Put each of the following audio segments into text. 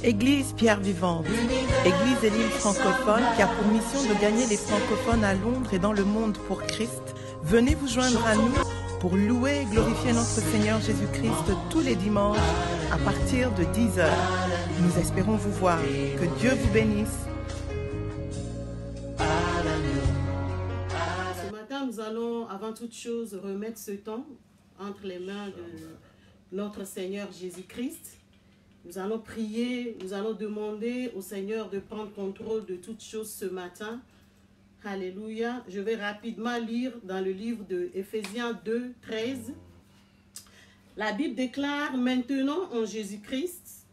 Église Pierre Vivante, Église de l'île francophone qui a pour mission de gagner les francophones à Londres et dans le monde pour Christ. Venez vous joindre à nous pour louer et glorifier notre Seigneur Jésus-Christ tous les dimanches à partir de 10h. Nous espérons vous voir. Que Dieu vous bénisse. Ce matin, nous allons avant toute chose remettre ce temps entre les mains de notre Seigneur Jésus-Christ. Nous allons prier, nous allons demander au Seigneur de prendre contrôle de toutes choses ce matin. Alléluia. Je vais rapidement lire dans le livre de Éphésiens 2, 13. La Bible déclare: maintenant en Jésus-Christ,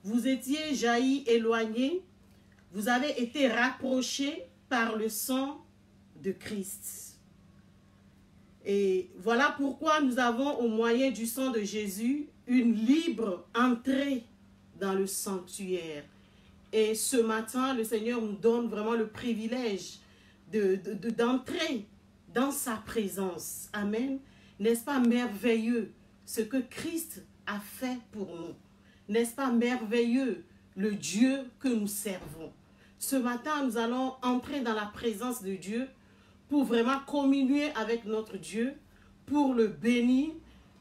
vous étiez jaillis, éloignés, vous avez été rapprochés par le sang de Christ. Et voilà pourquoi nous avons, au moyen du sang de Jésus, une libre entrée dans le sanctuaire. Et ce matin, le Seigneur nous donne vraiment le privilège d'entrer dans sa présence. Amen. N'est-ce pas merveilleux ce que Christ a fait pour nous? N'est-ce pas merveilleux le Dieu que nous servons? Ce matin, nous allons entrer dans la présence de Dieu pour vraiment communier avec notre Dieu, pour le bénir,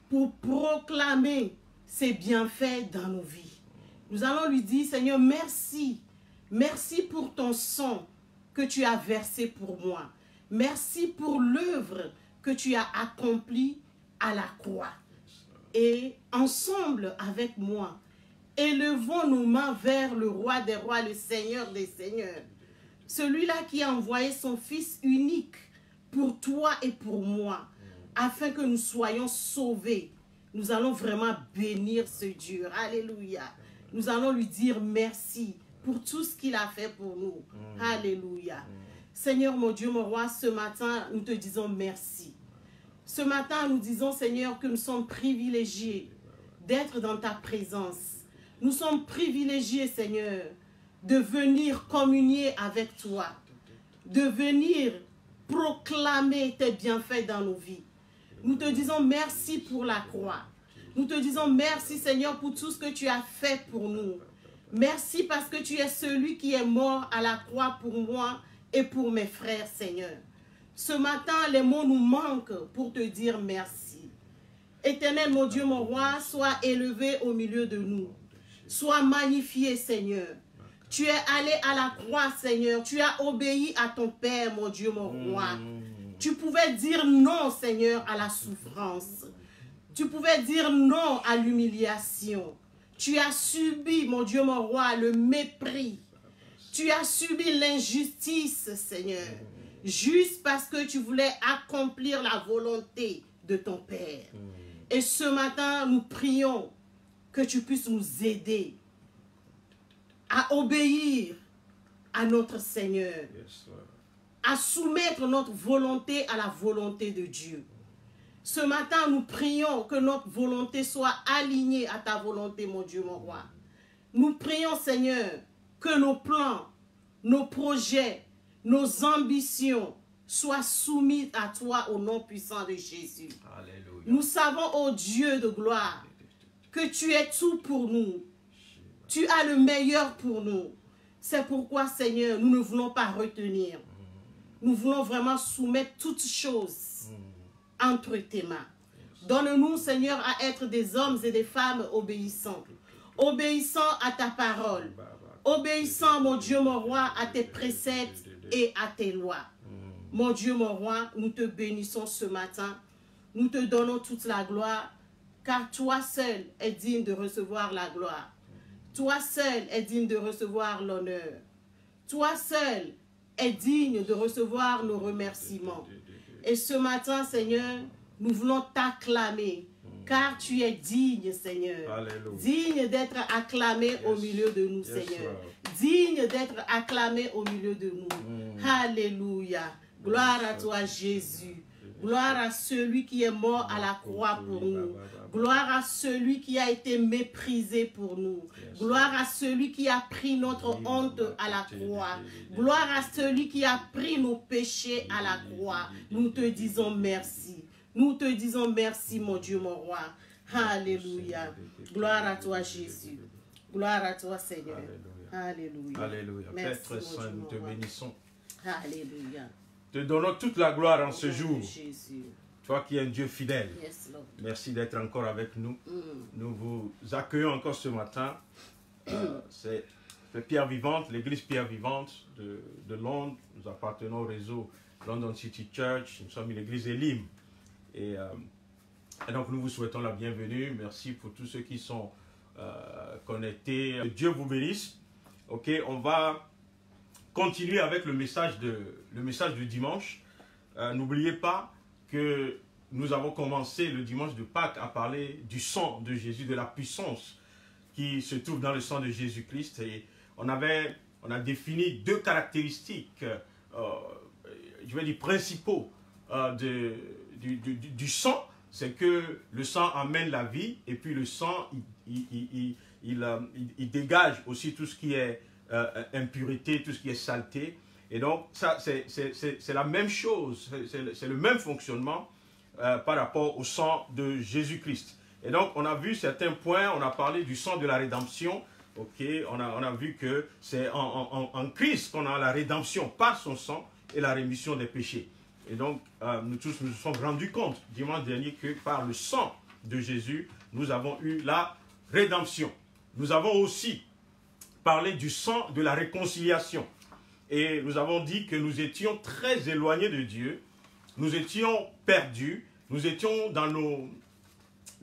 pour proclamer ses bienfaits dans nos vies. Nous allons lui dire: Seigneur, merci. Merci pour ton sang que tu as versé pour moi. Merci pour l'œuvre que tu as accomplie à la croix. Et ensemble avec moi, élevons nos mains vers le roi des rois, le Seigneur des seigneurs. Celui-là qui a envoyé son Fils unique pour toi et pour moi, afin que nous soyons sauvés. Nous allons vraiment bénir ce Dieu. Alléluia. Nous allons lui dire merci pour tout ce qu'il a fait pour nous. Alléluia. Seigneur, mon Dieu, mon roi, ce matin, nous te disons merci. Ce matin, nous disons, Seigneur, que nous sommes privilégiés d'être dans ta présence. Nous sommes privilégiés, Seigneur, de venir communier avec toi, de venir proclamer tes bienfaits dans nos vies. Nous te disons merci pour la croix. Nous te disons merci, Seigneur, pour tout ce que tu as fait pour nous. Merci parce que tu es celui qui est mort à la croix pour moi et pour mes frères, Seigneur. Ce matin, les mots nous manquent pour te dire merci. Éternel, mon Dieu, mon roi, sois élevé au milieu de nous. Sois magnifié, Seigneur. Tu es allé à la croix, Seigneur. Tu as obéi à ton Père, mon Dieu, mon roi. Tu pouvais dire non, Seigneur, à la souffrance. Tu pouvais dire non à l'humiliation. Tu as subi, mon Dieu, mon roi, le mépris. Tu as subi l'injustice, Seigneur. Juste parce que tu voulais accomplir la volonté de ton Père. Et ce matin, nous prions que tu puisses nous aider à obéir à notre Seigneur, à soumettre notre volonté à la volonté de Dieu. Ce matin, nous prions que notre volonté soit alignée à ta volonté, mon Dieu, mon roi. Nous prions, Seigneur, que nos plans, nos projets, nos ambitions soient soumis à toi au nom puissant de Jésus. Alléluia. Nous savons, ô Dieu de gloire, que tu es tout pour nous. Tu as le meilleur pour nous. C'est pourquoi, Seigneur, nous ne voulons pas retenir. Nous voulons vraiment soumettre toutes choses entre tes mains. Donne-nous, Seigneur, à être des hommes et des femmes obéissants. Obéissants à ta parole. Obéissants, mon Dieu, mon roi, à tes préceptes et à tes lois. Mon Dieu, mon roi, nous te bénissons ce matin. Nous te donnons toute la gloire, car toi seul es digne de recevoir la gloire. Toi seul es digne de recevoir l'honneur. Toi seul es digne de recevoir nos remerciements. Et ce matin, Seigneur, nous voulons t'acclamer, car tu es digne, Seigneur. Alléluia. Digne d'être acclamé au milieu de nous, Seigneur. Digne d'être acclamé au milieu de nous. Alléluia. Gloire à toi, Jésus. Gloire à celui qui est mort à la croix pour nous. Gloire à celui qui a été méprisé pour nous. Gloire à celui qui a pris notre honte à la croix. Gloire à celui qui a pris nos péchés à la croix. Nous te disons merci. Nous te disons merci, mon Dieu, mon roi. Alléluia. Gloire à toi, Jésus. Gloire à toi, Seigneur. Alléluia. Alléluia. Alléluia. Merci, Père très saint, nous te bénissons. Alléluia. Te donnons toute la gloire en ce Au nom jour. de Jésus. Toi qui es un Dieu fidèle. Yes, Lord. Merci d'être encore avec nous. Nous vous accueillons encore ce matin. C'est Pierre Vivante, l'église Pierre Vivante de Londres. Nous appartenons au réseau London City Church. Nous sommes une église Elim. Et donc nous vous souhaitons la bienvenue. Merci pour tous ceux qui sont connectés. Que Dieu vous bénisse. Ok, on va continuer avec le message du dimanche. N'oubliez pas que nous avons commencé le dimanche de Pâques à parler du sang de Jésus, de la puissance qui se trouve dans le sang de Jésus-Christ. Et on a défini deux caractéristiques, je vais dire principaux du sang. C'est que le sang amène la vie et puis le sang, il dégage aussi tout ce qui est impureté, tout ce qui est saleté. Et donc, ça, c'est la même chose, c'est le même fonctionnement par rapport au sang de Jésus-Christ. Et donc, on a vu certains points, on a parlé du sang de la rédemption. Ok, on a vu que c'est en Christ qu'on a la rédemption par son sang et la rémission des péchés. Et donc, nous tous nous sommes rendus compte dimanche dernier que par le sang de Jésus, nous avons eu la rédemption. Nous avons aussi parlé du sang de la réconciliation. Et nous avons dit que nous étions très éloignés de Dieu, nous étions perdus, nous étions dans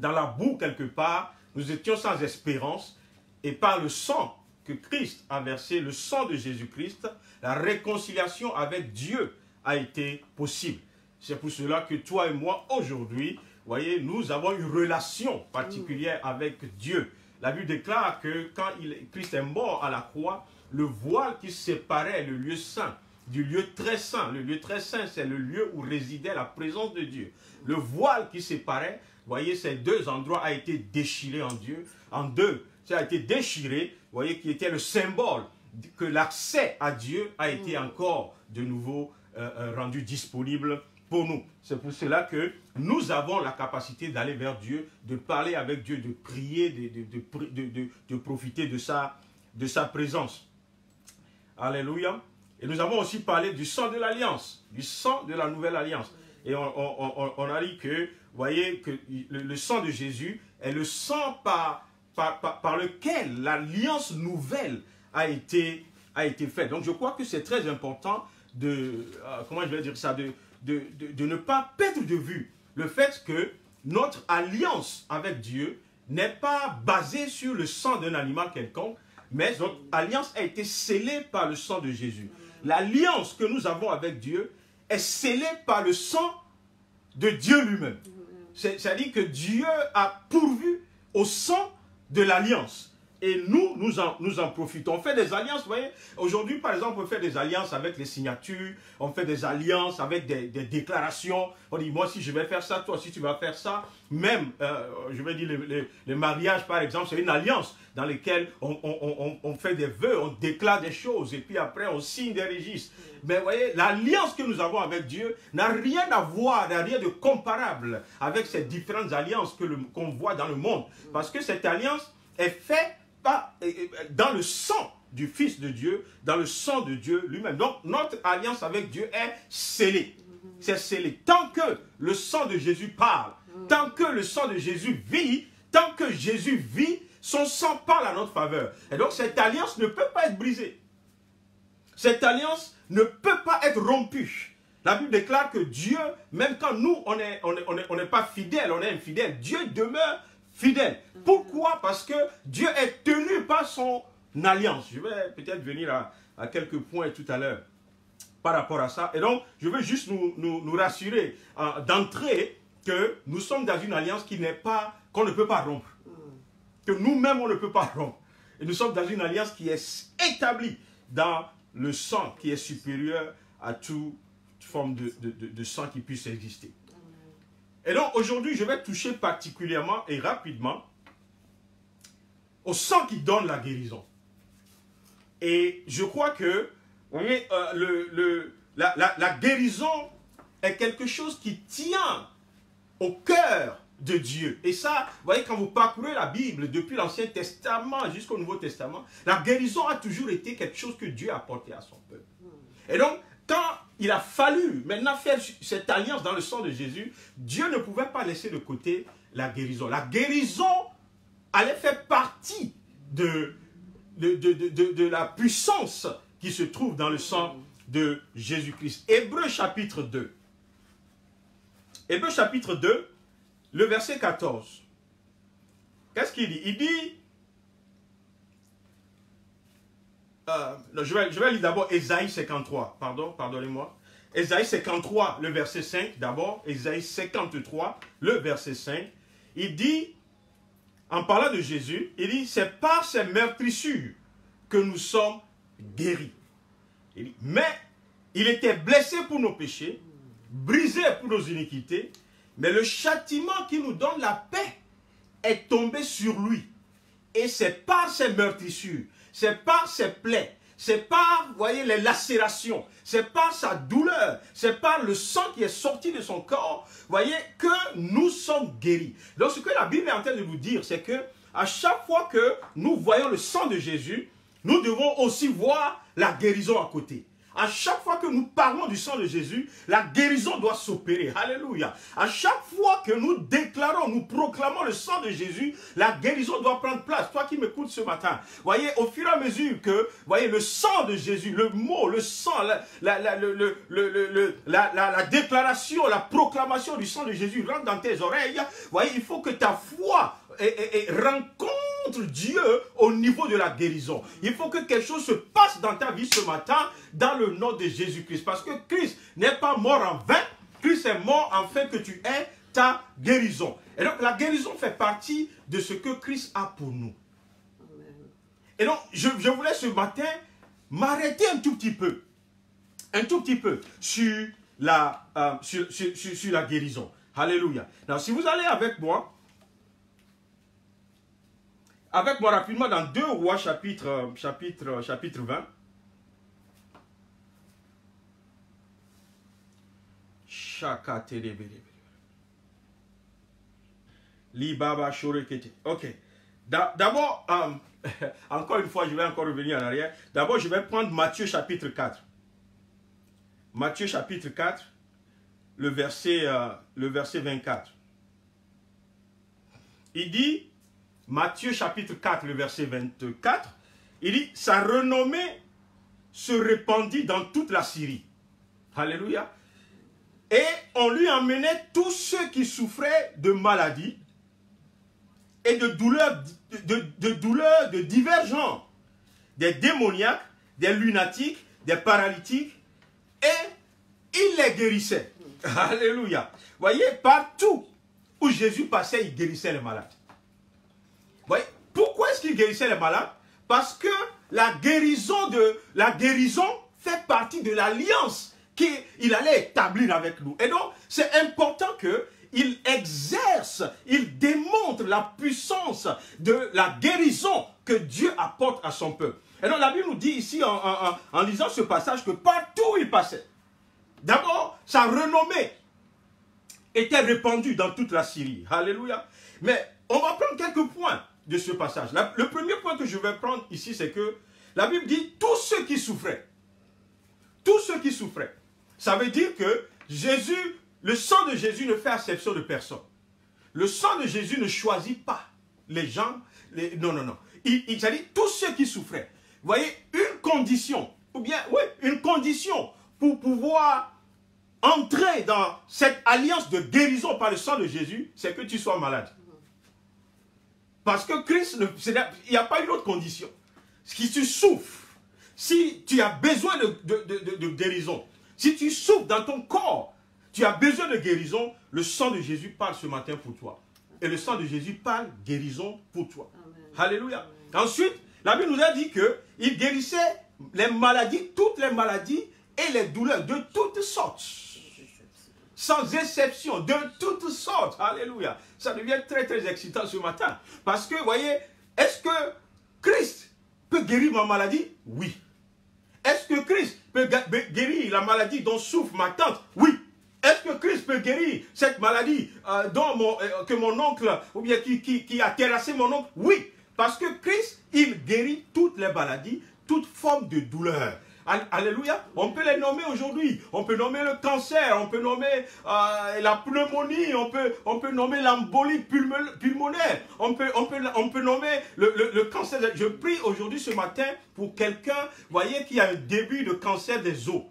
la boue quelque part, nous étions sans espérance. Et par le sang que Christ a versé, le sang de Jésus-Christ, la réconciliation avec Dieu a été possible. C'est pour cela que toi et moi, aujourd'hui, voyez, nous avons une relation particulière avec Dieu. La Bible déclare que quand Christ est mort à la croix, le voile qui séparait le lieu saint du lieu très saint. Le lieu très saint, c'est le lieu où résidait la présence de Dieu. Le voile qui séparait, voyez, ces deux endroits a été déchiré en deux. Ça a été déchiré, voyez, qui était le symbole que l'accès à Dieu a été encore de nouveau rendu disponible pour nous. C'est pour cela que nous avons la capacité d'aller vers Dieu, de parler avec Dieu, de prier, de profiter de sa présence. Alléluia. Et nous avons aussi parlé du sang de l'alliance, du sang de la nouvelle alliance. Et on a dit que, vous voyez, que le sang de Jésus est le sang par lequel l'alliance nouvelle a été faite. Donc je crois que c'est très important comment je vais dire ça, de ne pas perdre de vue le fait que notre alliance avec Dieu n'est pas basée sur le sang d'un animal quelconque, mais notre alliance a été scellée par le sang de Jésus. L'alliance que nous avons avec Dieu est scellée par le sang de Dieu lui-même. C'est-à-dire que Dieu a pourvu au sang de l'alliance. Et nous en profitons. On fait des alliances, vous voyez. Aujourd'hui, par exemple, on fait des alliances avec les signatures. On fait des alliances avec des déclarations. On dit, moi, si je vais faire ça, toi aussi, tu vas faire ça. Même, je vais dire, les mariages, par exemple, c'est une alliance dans laquelle on fait des vœux, on déclare des choses. Et puis après, on signe des registres. Mais vous voyez, l'alliance que nous avons avec Dieu n'a rien à voir, n'a rien de comparable avec ces différentes alliances qu'on voit dans le monde. Parce que cette alliance est faite dans le sang du Fils de Dieu, dans le sang de Dieu lui-même. Donc, notre alliance avec Dieu est scellée. C'est scellé. Tant que le sang de Jésus parle, tant que le sang de Jésus vit, tant que Jésus vit, son sang parle à notre faveur. Et donc, cette alliance ne peut pas être brisée. Cette alliance ne peut pas être rompue. La Bible déclare que Dieu, même quand nous, on n'est pas fidèle, on est infidèle, Dieu demeure fidèle. Pourquoi? Parce que Dieu est tenu par son alliance. Je vais peut-être venir à quelques points tout à l'heure par rapport à ça. Et donc, je veux juste nous rassurer d'entrée que nous sommes dans une alliance qu'on ne peut pas rompre. Que nous-mêmes, on ne peut pas rompre. Et nous sommes dans une alliance qui est établie dans le sang qui est supérieur à toute forme de sang qui puisse exister. Et donc aujourd'hui, je vais toucher particulièrement et rapidement au sang qui donne la guérison. Et je crois que, vous voyez, la guérison est quelque chose qui tient au cœur de Dieu. Et ça, vous voyez, quand vous parcourez la Bible, depuis l'Ancien Testament jusqu'au Nouveau Testament, la guérison a toujours été quelque chose que Dieu a apporté à son peuple. Et donc, quand il a fallu maintenant faire cette alliance dans le sang de Jésus, Dieu ne pouvait pas laisser de côté la guérison. La guérison allait faire partie de la puissance qui se trouve dans le sang de Jésus-Christ. Hébreux chapitre 2. Hébreux chapitre 2, le verset 14. Qu'est-ce qu'il dit? Il dit... non, je vais lire d'abord Ésaïe 53. Pardonnez-moi. Ésaïe 53, le verset 5 d'abord. Ésaïe 53, le verset 5. Il dit, en parlant de Jésus, il dit, c'est par ses meurtrissures que nous sommes guéris. Il dit, mais il était blessé pour nos péchés, brisé pour nos iniquités, mais le châtiment qui nous donne la paix est tombé sur lui. Et c'est par ses meurtrissures, c'est par ses plaies, c'est par, vous voyez, les lacérations, c'est par sa douleur, c'est par le sang qui est sorti de son corps, vous voyez, que nous sommes guéris. Donc ce que la Bible est en train de nous dire, c'est que à chaque fois que nous voyons le sang de Jésus, nous devons aussi voir la guérison à côté. À chaque fois que nous parlons du sang de Jésus, la guérison doit s'opérer. Alléluia. À chaque fois que nous déclarons, nous proclamons le sang de Jésus, la guérison doit prendre place. Toi qui m'écoutes ce matin, voyez, au fur et à mesure que, voyez, le sang de Jésus, le mot, le sang, la déclaration, la proclamation du sang de Jésus rentre dans tes oreilles, voyez, il faut que ta foi rencontre Dieu au niveau de la guérison. Il faut que quelque chose se passe dans ta vie ce matin dans le nom de Jésus-Christ. Parce que Christ n'est pas mort en vain. Christ est mort afin que tu aies ta guérison. Et donc la guérison fait partie de ce que Christ a pour nous. Et donc je voulais ce matin m'arrêter un tout petit peu sur la guérison. Alléluia. Alors si vous allez avec moi rapidement dans 2 Rois chapitre 20. Ok. D'abord, encore une fois, je vais encore revenir en arrière. D'abord, je vais prendre Matthieu chapitre 4. Matthieu chapitre 4, le verset 24. Il dit... Matthieu chapitre 4, le verset 24, il dit, sa renommée se répandit dans toute la Syrie. Alléluia. Et on lui emmenait tous ceux qui souffraient de maladies et de douleurs de divers genres. Des démoniaques, des lunatiques, des paralytiques. Et il les guérissait. Alléluia. Voyez, partout où Jésus passait, il guérissait les malades. Voyez, pourquoi est-ce qu'il guérissait les malades? Parce que la guérison fait partie de l'alliance qu'il allait établir avec nous. Et donc, c'est important qu'il exerce, il démontre la puissance de la guérison que Dieu apporte à son peuple. Et donc, la Bible nous dit ici, en lisant ce passage, que partout où il passait, d'abord, sa renommée était répandue dans toute la Syrie. Alléluia. Mais on va prendre quelques points de ce passage. Le premier point que je vais prendre ici, c'est que la Bible dit tous ceux qui souffraient. Tous ceux qui souffraient. Ça veut dire que Jésus, le sang de Jésus ne fait exception de personne. Le sang de Jésus ne choisit pas les gens. Non. Il dit tous ceux qui souffraient. Vous voyez, une condition, ou bien, oui, une condition pour pouvoir entrer dans cette alliance de guérison par le sang de Jésus, c'est que tu sois malade. Parce que Christ, il n'y a pas une autre condition. Si tu souffres, si tu as besoin de guérison, si tu souffres dans ton corps, tu as besoin de guérison, le sang de Jésus parle ce matin pour toi. Et le sang de Jésus parle guérison pour toi. Amen. Alléluia. Amen. Ensuite, la Bible nous a dit qu'il guérissait les maladies, toutes les maladies et les douleurs de toutes sortes. Sans exception, de toutes sortes. Alléluia. Ça devient très très excitant ce matin. Parce que, vous voyez, est-ce que Christ peut guérir ma maladie? Oui. Est-ce que Christ peut guérir la maladie dont souffre ma tante? Oui. Est-ce que Christ peut guérir cette maladie que mon oncle, ou bien qui a terrassé mon oncle? Oui, parce que Christ, il guérit toutes les maladies, toute forme de douleur. Alléluia. On peut les nommer aujourd'hui. On peut nommer le cancer, on peut nommer la pneumonie, on peut nommer l'embolie pulmonaire, on peut nommer le cancer. Je prie aujourd'hui ce matin pour quelqu'un, voyez, qui a un début de cancer des os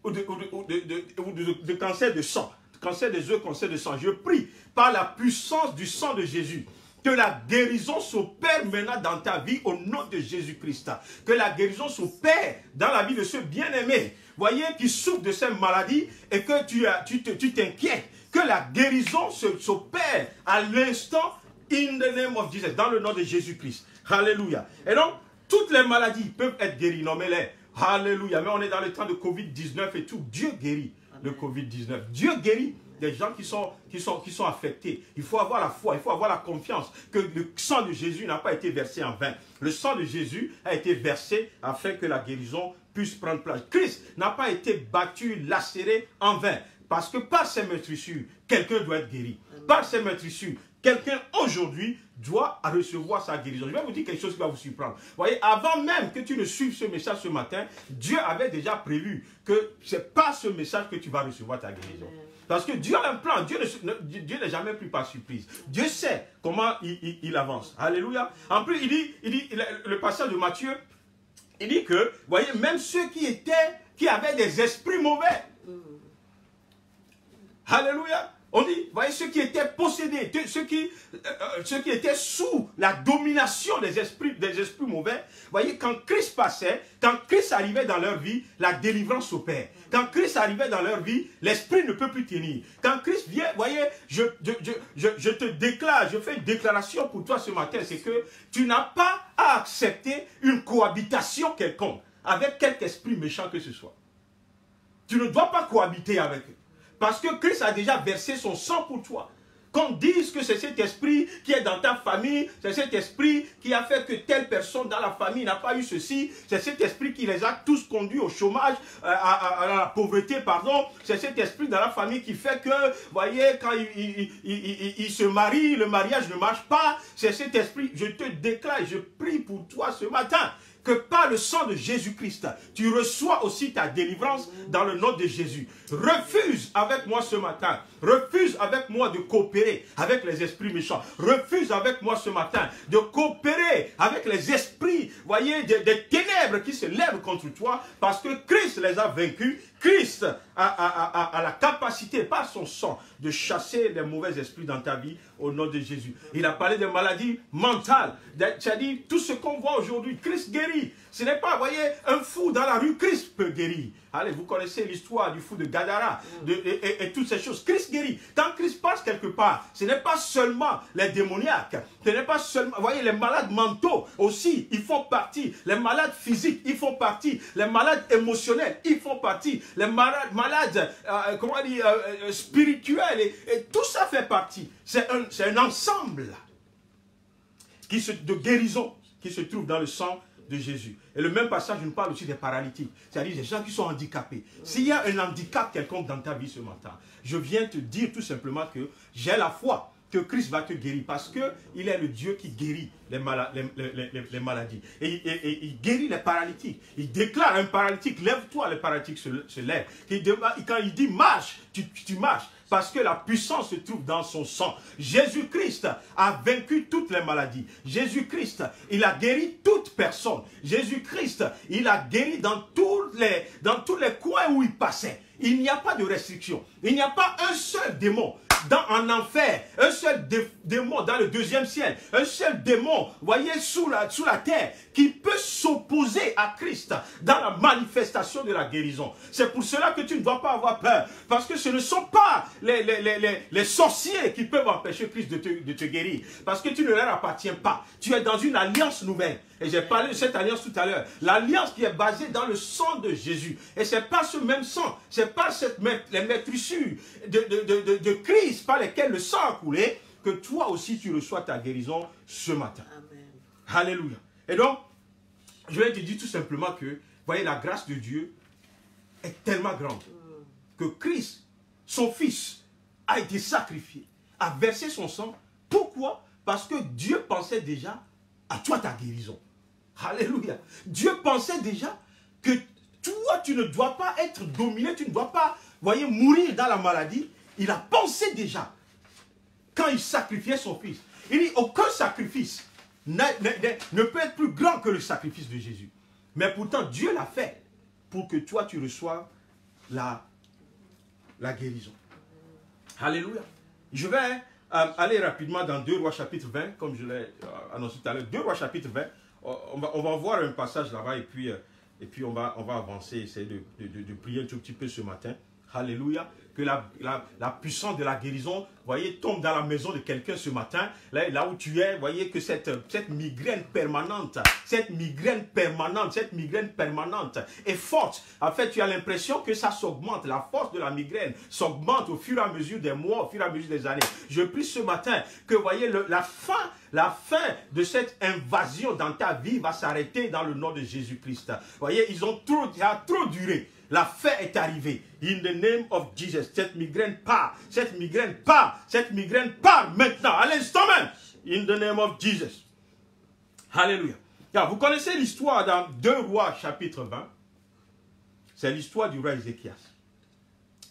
ou de cancer de sang. Cancer des os, cancer de sang. Je prie par la puissance du sang de Jésus que la guérison s'opère maintenant dans ta vie au nom de Jésus-Christ. Que la guérison s'opère dans la vie de ce bien-aimé, voyez, qui souffre de cette maladie et que tu t'inquiètes. Que la guérison s'opère à l'instant, in the name of Jesus, dans le nom de Jésus-Christ. Alléluia. Et donc, toutes les maladies peuvent être guéries, nommez-les. Alléluia. Mais on est dans le temps de Covid-19 et tout. Dieu guérit le Covid-19. Dieu guérit des gens qui sont affectés. Il faut avoir la foi, il faut avoir la confiance que le sang de Jésus n'a pas été versé en vain. Le sang de Jésus a été versé afin que la guérison puisse prendre place. Christ n'a pas été battu, lacéré en vain. Parce que par ces meurtrissures, quelqu'un doit être guéri. Par ces meurtrissures, quelqu'un aujourd'hui doit recevoir sa guérison. Je vais vous dire quelque chose qui va vous surprendre. Vous voyez, avant même que tu ne suives ce message ce matin, Dieu avait déjà prévu que ce n'est pas ce message que tu vas recevoir ta guérison. Parce que Dieu a un plan. Dieu n'est jamais pris par surprise. Dieu sait comment il avance. Alléluia. En plus, il dit le passage de Matthieu, il dit que, vous voyez, même ceux qui avaient des esprits mauvais. Alléluia. On dit, voyez, ceux qui étaient possédés, ceux qui étaient sous la domination des esprits mauvais, voyez, quand Christ passait, quand Christ arrivait dans leur vie, la délivrance s'opère. Quand Christ arrivait dans leur vie, l'esprit ne peut plus tenir. Quand Christ vient, voyez, je te déclare, je fais une déclaration pour toi ce matin, c'est que tu n'as pas à accepter une cohabitation quelconque avec quelque esprit méchant que ce soit. Tu ne dois pas cohabiter avec eux. Parce que Christ a déjà versé son sang pour toi. Qu'on dise que c'est cet esprit qui est dans ta famille, c'est cet esprit qui a fait que telle personne dans la famille n'a pas eu ceci, c'est cet esprit qui les a tous conduits au chômage, à la pauvreté, pardon, c'est cet esprit dans la famille qui fait que, voyez, quand ils se marient, le mariage ne marche pas, c'est cet esprit. Je te déclare, je prie pour toi ce matin, que par le sang de Jésus-Christ, tu reçois aussi ta délivrance dans le nom de Jésus. Refuse avec moi ce matin, refuse avec moi de coopérer avec les esprits méchants. Refuse avec moi ce matin de coopérer avec les esprits, voyez, des ténèbres qui se lèvent contre toi, parce que Christ les a vaincus. Christ a la capacité, par son sang, de chasser les mauvais esprits dans ta vie au nom de Jésus. Il a parlé des maladies mentales, c'est-à-dire tout ce qu'on voit aujourd'hui. Christ guérit. Ce n'est pas, voyez, un fou dans la rue, Christ peut guérir. Allez, vous connaissez l'histoire du fou de Gadara et toutes ces choses. Christ guérit. Quand Christ passe quelque part, ce n'est pas seulement les démoniaques, ce n'est pas seulement, voyez, les malades mentaux aussi, ils font partie. Les malades physiques, ils font partie. Les malades émotionnels, ils font partie. Les malades spirituels, et tout ça fait partie. C'est un ensemble de guérison qui se trouve dans le sang de Jésus. Et le même passage nous parle aussi des paralytiques, c'est-à-dire des gens qui sont handicapés. S'il y a un handicap quelconque dans ta vie ce matin, je viens te dire tout simplement que j'ai la foi que Christ va te guérir, parce qu'il est le Dieu qui guérit les maladies. Et il guérit les paralytiques. Il déclare à un paralytique, lève-toi, le paralytique se lève. Quand il dit marche, tu marches. Parce que la puissance se trouve dans son sang. Jésus-Christ a vaincu toutes les maladies. Jésus-Christ, il a guéri toute personne. Jésus-Christ, il a guéri dans tous les coins où il passait. Il n'y a pas de restriction. Il n'y a pas un seul démon en enfer, un seul démon dans le deuxième ciel, un seul démon, voyez, sous la terre, qui peut s'opposer à Christ dans la manifestation de la guérison. C'est pour cela que tu ne dois pas avoir peur, parce que ce ne sont pas les sorciers qui peuvent empêcher Christ de te guérir, parce que tu ne leur appartiens pas. Tu es dans une alliance nouvelle. Et j'ai parlé de cette alliance tout à l'heure. L'alliance qui est basée dans le sang de Jésus. Et ce n'est pas ce même sang. Ce n'est pas les maîtrissures de Christ par lesquelles le sang a coulé, que toi aussi tu reçois ta guérison ce matin. Amen. Alléluia. Et donc, je vais te dire tout simplement que, voyez, la grâce de Dieu est tellement grande que Christ son fils a été sacrifié, a versé son sang. Pourquoi? Parce que Dieu pensait déjà à toi ta guérison. Alléluia. Dieu pensait déjà que toi, tu ne dois pas être dominé, tu ne dois pas, voyez, mourir dans la maladie. Il a pensé déjà, quand il sacrifiait son fils. Il dit, aucun sacrifice ne peut être plus grand que le sacrifice de Jésus. Mais pourtant, Dieu l'a fait pour que toi, tu reçoives la guérison. Alléluia. Je vais aller rapidement dans 2 Rois chapitre 20, comme je l'ai annoncé tout à l'heure. 2 Rois chapitre 20, on va voir un passage là-bas et puis on va avancer, essayer de prier un tout petit peu ce matin. Alléluia. Que la puissance de la guérison, voyez, tombe dans la maison de quelqu'un ce matin, là où tu es, voyez que cette migraine permanente est forte. En fait, tu as l'impression que ça s'augmente, la force de la migraine s'augmente au fur et à mesure des mois, au fur et à mesure des années. Je prie ce matin que, voyez, la fin de cette invasion dans ta vie va s'arrêter dans le nom de Jésus-Christ. Voyez, ça a trop duré. La fin est arrivée. In the name of Jesus. Cette migraine part maintenant, à l'instant même. In the name of Jesus. Alléluia. Vous connaissez l'histoire dans 2 Rois chapitre 20. C'est l'histoire du roi Ézéchias.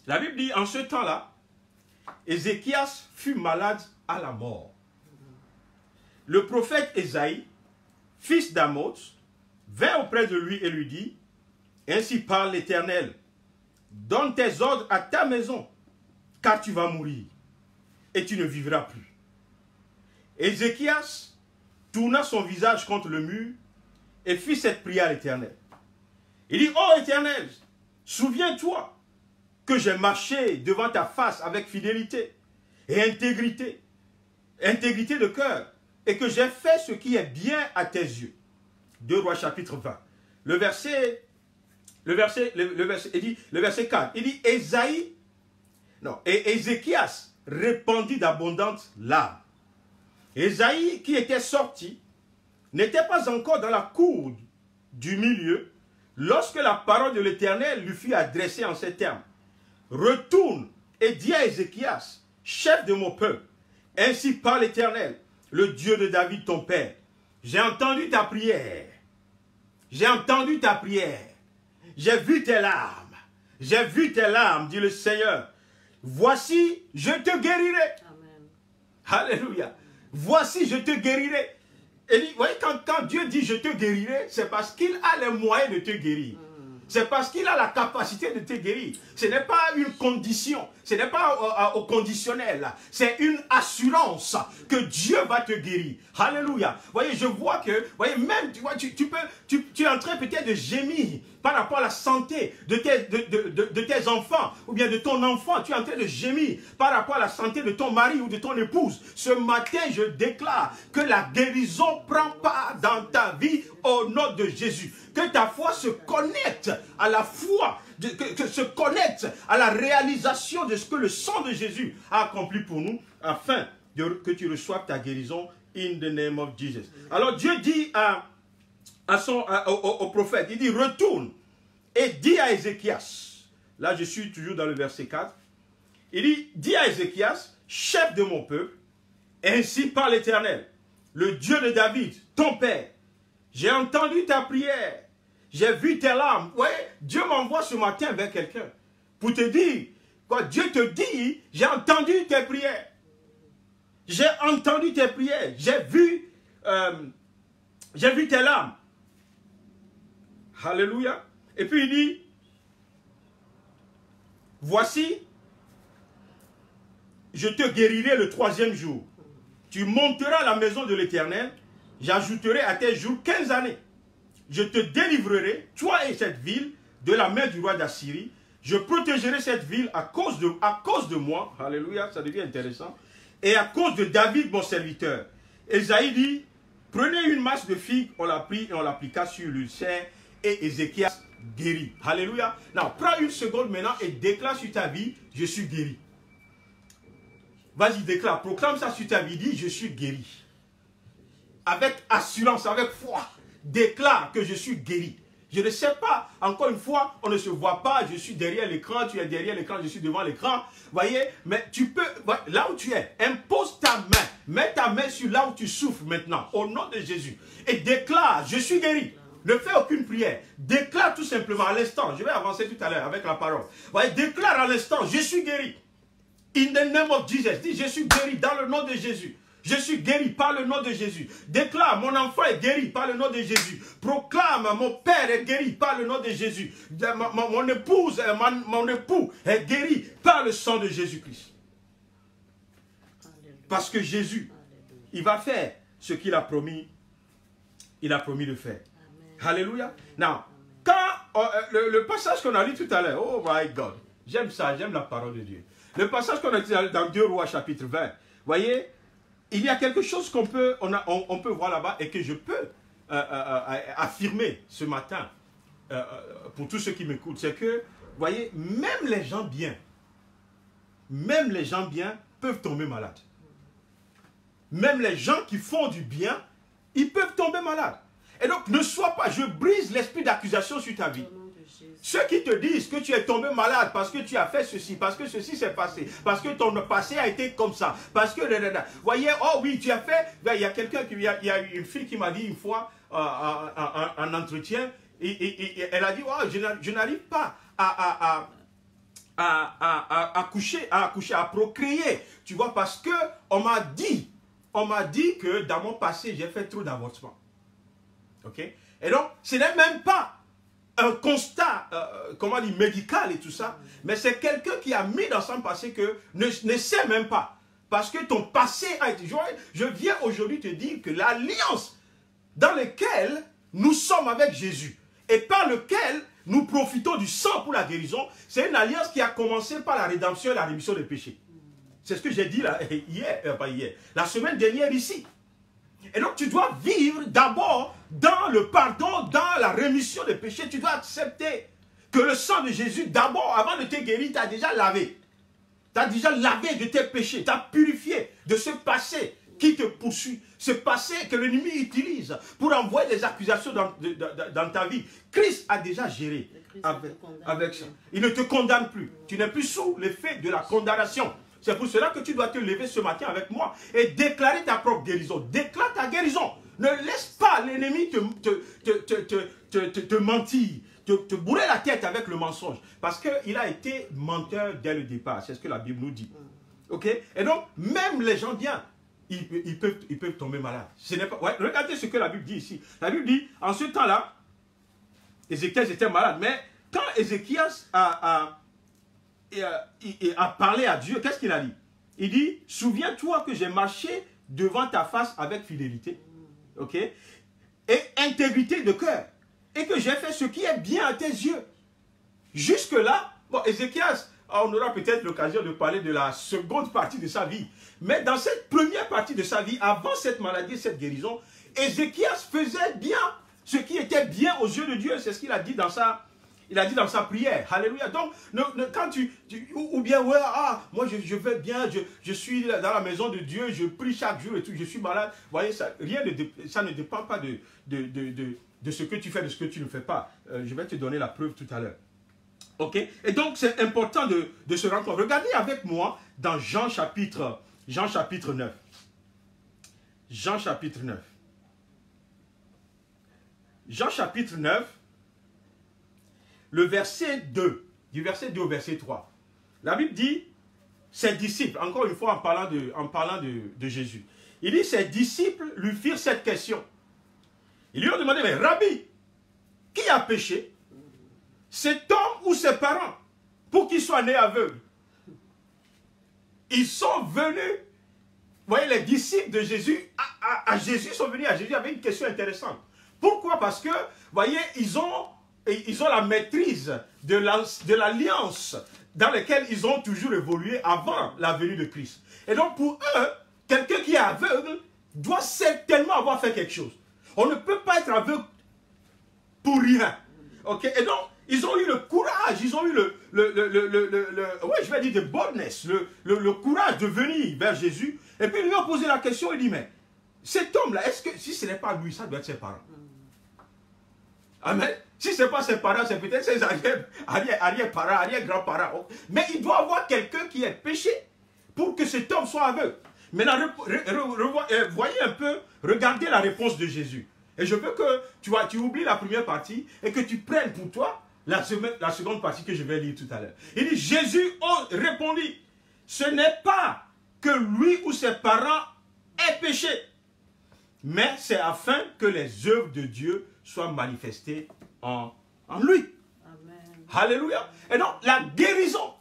La Bible dit, en ce temps-là, Ézéchias fut malade à la mort. Le prophète Ésaïe, fils d'Amoz, vint auprès de lui et lui dit, ainsi parle l'Éternel, donne tes ordres à ta maison, car tu vas mourir, et tu ne vivras plus. Ézéchias tourna son visage contre le mur, et fit cette prière à l'Éternel. Il dit, ô Éternel, souviens-toi que j'ai marché devant ta face avec fidélité et intégrité de cœur, et que j'ai fait ce qui est bien à tes yeux. 2 Rois chapitre 20. Le verset 4, il dit, Ézéchias répandit d'abondantes larmes. Ésaïe, qui était sorti, n'était pas encore dans la cour du milieu, lorsque la parole de l'Éternel lui fut adressée en ces termes. Retourne et dis à Ézéchias, chef de mon peuple, ainsi parle l'Éternel, le Dieu de David ton père. J'ai entendu ta prière. J'ai entendu ta prière. J'ai vu tes larmes. J'ai vu tes larmes, dit le Seigneur. Voici, je te guérirai. Amen. Alléluia. Voici, je te guérirai. Et vous voyez, quand Dieu dit je te guérirai, c'est parce qu'il a les moyens de te guérir. C'est parce qu'il a la capacité de te guérir. Ce n'est pas une condition. Ce n'est pas au conditionnel. C'est une assurance que Dieu va te guérir. Alléluia. Vous voyez, je vois que, vous voyez, même, tu es en train peut-être de gémir par rapport à la santé de tes enfants ou bien de ton enfant. Tu es en train de gémir par rapport à la santé de ton mari ou de ton épouse. Ce matin, je déclare que la guérison prend part dans ta vie au nom de Jésus. Que ta foi se connecte à la foi, que se connecte à la réalisation de ce que le sang de Jésus a accompli pour nous, afin que tu reçoives ta guérison in the name of Jesus. Alors Dieu dit au prophète, il dit retourne et dis à Ézéchias, là je suis toujours dans le verset 4, il dit, dis à Ézéchias, chef de mon peuple, ainsi parle l'Éternel, le Dieu de David, ton père, j'ai entendu ta prière, j'ai vu tes larmes. Ouais, Dieu m'envoie ce matin vers quelqu'un pour te dire, quoi, Dieu te dit, j'ai entendu tes prières. J'ai entendu tes prières. J'ai vu tes larmes. Alléluia. Et puis il dit, voici, je te guérirai le 3e jour. Tu monteras à la maison de l'Éternel. J'ajouterai à tes jours 15 années. Je te délivrerai, toi et cette ville, de la main du roi d'Assyrie. Je protégerai cette ville à cause de moi. Alléluia, ça devient intéressant. Et à cause de David, mon serviteur. Ésaïe dit, prenez une masse de figues, on l'a pris et on l'appliqua sur l'ulcère. Et Ézéchias guérit. Alléluia. Non, prends une seconde maintenant et déclare sur ta vie, je suis guéri. Vas-y, déclare, proclame ça sur ta vie, dis, je suis guéri. Avec assurance, avec foi. Déclare que je suis guéri. Je ne sais pas. Encore une fois, on ne se voit pas. Je suis derrière l'écran, tu es derrière l'écran, je suis devant l'écran. Voyez, mais tu peux, là où tu es, impose ta main. Mets ta main sur là où tu souffres maintenant, au nom de Jésus. Et déclare, je suis guéri. Ne fais aucune prière. Déclare tout simplement à l'instant. Je vais avancer tout à l'heure avec la parole. Voyez, déclare à l'instant, je suis guéri. In the name of Jesus. Dis, je suis guéri dans le nom de Jésus. Je suis guéri par le nom de Jésus. Déclare, mon enfant est guéri par le nom de Jésus. Proclame, mon père est guéri par le nom de Jésus. Mon épouse, mon époux est guéri par le sang de Jésus-Christ. Parce que Jésus, il va faire ce qu'il a promis. Il a promis de faire. Amen. Alléluia. Now, quand le passage qu'on a lu tout à l'heure, oh my God, j'aime ça, j'aime la parole de Dieu. Le passage qu'on a lu dans 2 Rois chapitre 20, voyez, il y a quelque chose qu'on peut, on peut voir là-bas et que je peux affirmer ce matin pour tous ceux qui m'écoutent. C'est que, voyez, même les gens bien peuvent tomber malades. Même les gens qui font du bien, ils peuvent tomber malades. Et donc, ne sois pas, je brise l'esprit d'accusation sur ta vie. Ceux qui te disent que tu es tombé malade parce que tu as fait ceci, parce que ceci s'est passé, parce que ton passé a été comme ça, parce que... Voyez, oh oui, tu as fait... Il y a quelqu'un, il y a une fille qui m'a dit une fois en entretien, et elle a dit, oh, je n'arrive pas à accoucher, à procréer, tu vois, parce que on m'a dit que dans mon passé, j'ai fait trop d'avortements. Ok? Et donc, ce n'est même pas un constat, comment dire, médical et tout ça, mais c'est quelqu'un qui a mis dans son passé que ne sait même pas. Parce que ton passé a été... Je viens aujourd'hui te dire que l'alliance dans laquelle nous sommes avec Jésus et par lequel nous profitons du sang pour la guérison, c'est une alliance qui a commencé par la rédemption et la rémission des péchés. C'est ce que j'ai dit là, la semaine dernière ici. Et donc tu dois vivre d'abord dans le pardon, dans la rémission des péchés. Tu dois accepter que le sang de Jésus, d'abord, avant de te guérir, t'a déjà lavé. T'as déjà lavé de tes péchés, t'as purifié de ce passé qui te poursuit. Ce passé que l'ennemi utilise pour envoyer des accusations dans ta vie. Christ a déjà géré avec ça. Il ne te condamne plus. Tu n'es plus sous l'effet de la condamnation. C'est pour cela que tu dois te lever ce matin avec moi et déclarer ta propre guérison. Déclare ta guérison. Ne laisse pas l'ennemi te mentir, te bourrer la tête avec le mensonge. Parce qu'il a été menteur dès le départ. C'est ce que la Bible nous dit. Ok? Et donc, même les gens bien, ils peuvent tomber malades. Ce n'est pas... Ouais, regardez ce que la Bible dit ici. La Bible dit, en ce temps-là, Ézéchias était malade. Mais quand Ézéchias a parlé à Dieu, qu'est-ce qu'il a dit? Il dit, souviens-toi que j'ai marché devant ta face avec fidélité, ok, et intégrité de cœur, et que j'ai fait ce qui est bien à tes yeux. Jusque-là, bon, Ézéchias, on aura peut-être l'occasion de parler de la seconde partie de sa vie, mais dans cette première partie de sa vie, avant cette maladie, cette guérison, Ézéchias faisait bien ce qui était bien aux yeux de Dieu. C'est ce qu'il a dit dans sa... Il a dit dans sa prière, alléluia. Donc, quand ou bien, ouais, moi je vais bien, je suis dans la maison de Dieu, je prie chaque jour et tout, je suis malade. Vous voyez, ça ne dépend pas de ce que tu fais, de ce que tu ne fais pas. Je vais te donner la preuve tout à l'heure. Ok? Et donc, c'est important de se rendre compte. Regardez avec moi dans Jean chapitre 9. Jean chapitre 9. Jean chapitre 9. Le verset 2, du verset 2 au verset 3. La Bible dit, ses disciples, encore une fois en parlant de Jésus, il dit, ses disciples lui firent cette question. Ils lui ont demandé, mais Rabbi, qui a péché? Cet homme ou ses parents, pour qu'il soit né aveugle? Ils sont venus, vous voyez, les disciples de Jésus, à Jésus sont venus à Jésus avec une question intéressante. Pourquoi? Parce que, vous voyez, ils ont la maîtrise de l'alliance dans laquelle ils ont toujours évolué avant la venue de Christ. Et donc pour eux, quelqu'un qui est aveugle doit certainement avoir fait quelque chose. On ne peut pas être aveugle pour rien. Ok? Et donc, ils ont eu le courage, ils ont eu je vais dire, the boldness, le courage de venir vers Jésus. Et puis ils lui ont posé la question, il dit, mais cet homme-là, est-ce que si ce n'est pas lui, ça doit être ses parents? Amen. Si ce n'est pas ses parents, c'est peut-être ses arrière-parents, arrière-grands-parents. Mais il doit avoir quelqu'un qui est péché pour que cet homme soit aveugle. Maintenant, voyez un peu, regardez la réponse de Jésus. Et je veux que tu oublies la première partie et que tu prennes pour toi la seconde partie que je vais lire tout à l'heure. Il dit, Jésus répondit, ce n'est pas que lui ou ses parents aient péché, mais c'est afin que les œuvres de Dieu soient manifestées en lui. Amen. Alléluia. Et donc, la guérison,